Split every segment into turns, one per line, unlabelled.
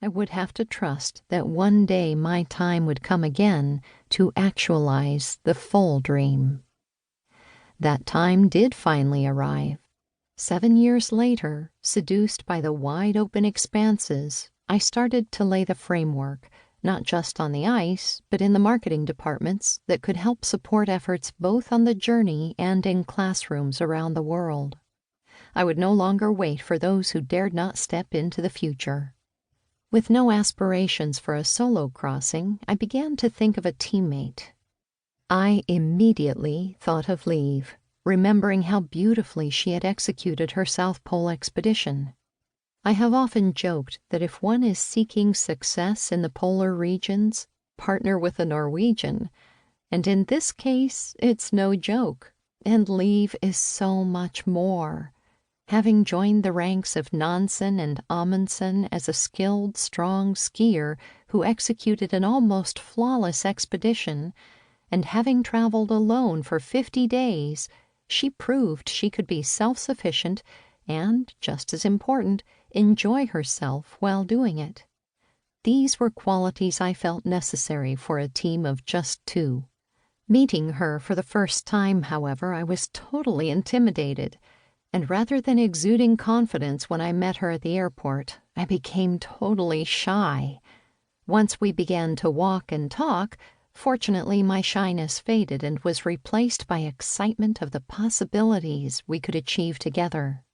I would have to trust that one day my time would come again to actualize the full dream. That time did finally arrive. 7 years later, seduced by the wide-open expanses, I started to lay the framework, not just on the ice, but in the marketing departments that could help support efforts both on the journey and in classrooms around the world. I would no longer wait for those who dared not step into the future. With no aspirations for a solo crossing, I began to think of a teammate. I immediately thought of Liv, remembering how beautifully she had executed her South Pole expedition. I have often joked that if one is seeking success in the polar regions, partner with a Norwegian. And in this case, it's no joke, and Liv is so much more. Having joined the ranks of Nansen and Amundsen as a skilled, strong skier who executed an almost flawless expedition, and having traveled alone for 50 days, she proved she could be self-sufficient and, just as important, enjoy herself while doing it. These were qualities I felt necessary for a team of just 2. Meeting her for the first time, however, I was totally intimidated, and rather than exuding confidence when I met her at the airport, I became totally shy. Once we began to walk and talk, fortunately my shyness faded and was replaced by excitement of the possibilities we could achieve together.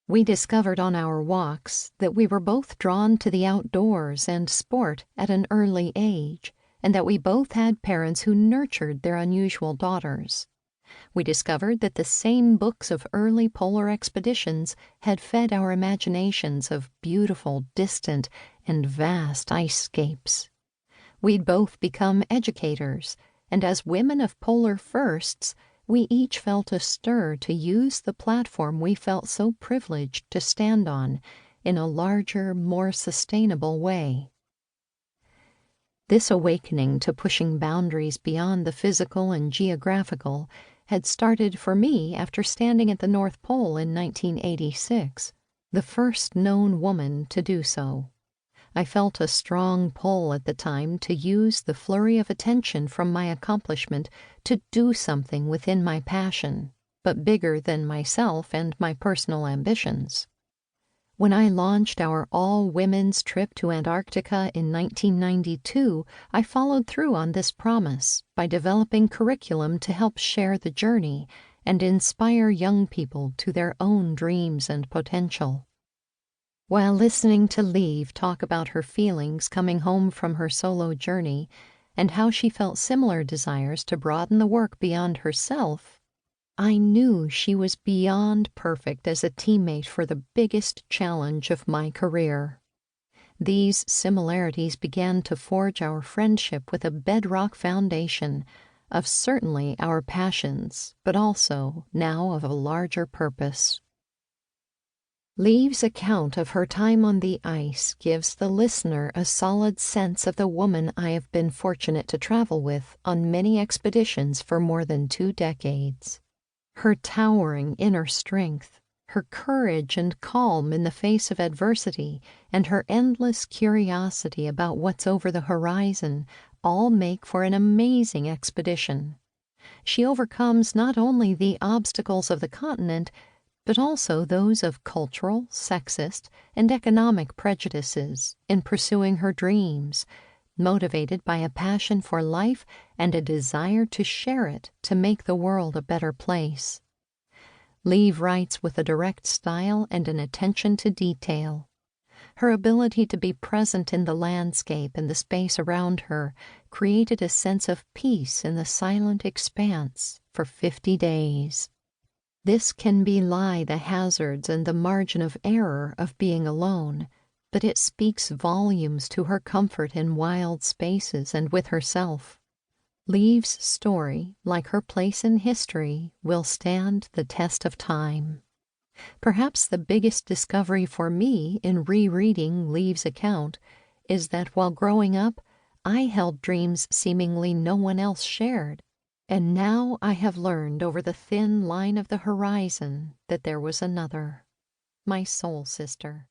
We discovered on our walks that we were both drawn to the outdoors and sport at an early age, and that we both had parents who nurtured their unusual daughters. We discovered that the same books of early polar expeditions had fed our imaginations of beautiful, distant, and vast ice-scapes. We'd both become educators, and as women of polar firsts, we each felt a stir to use the platform we felt so privileged to stand on in a larger, more sustainable way. This awakening to pushing boundaries beyond the physical and geographical had started for me after standing at the North Pole in 1986, the first known woman to do so. I felt a strong pull at the time to use the flurry of attention from my accomplishment to do something within my passion, but bigger than myself and my personal ambitions. When I launched our all-women's trip to Antarctica in 1992, I followed through on this promise by developing curriculum to help share the journey and inspire young people to their own dreams and potential. While listening to Liv talk about her feelings coming home from her solo journey and how she felt similar desires to broaden the work beyond herself, I knew she was beyond perfect as a teammate for the biggest challenge of my career. These similarities began to forge our friendship with a bedrock foundation of certainly our passions, but also now of a larger purpose. Liv's account of her time on the ice gives the listener a solid sense of the woman I have been fortunate to travel with on many expeditions for more than 2 decades. Her towering inner strength, her courage and calm in the face of adversity, and her endless curiosity about what's over the horizon all make for an amazing expedition. She overcomes not only the obstacles of the continent, but also those of cultural, sexist, and economic prejudices in pursuing her dreams, motivated by a passion for life and a desire to share it to make the world a better place. Liv writes with a direct style and an attention to detail. Her ability to be present in the landscape and the space around her created a sense of peace in the silent expanse for 50 days. This can belie the hazards and the margin of error of being alone, but it speaks volumes to her comfort in wild spaces and with herself. Liv's story, like her place in history, will stand the test of time. Perhaps the biggest discovery for me in rereading Liv's account is that while growing up, I held dreams seemingly no one else shared, and now I have learned over the thin line of the horizon that there was another, my soul sister.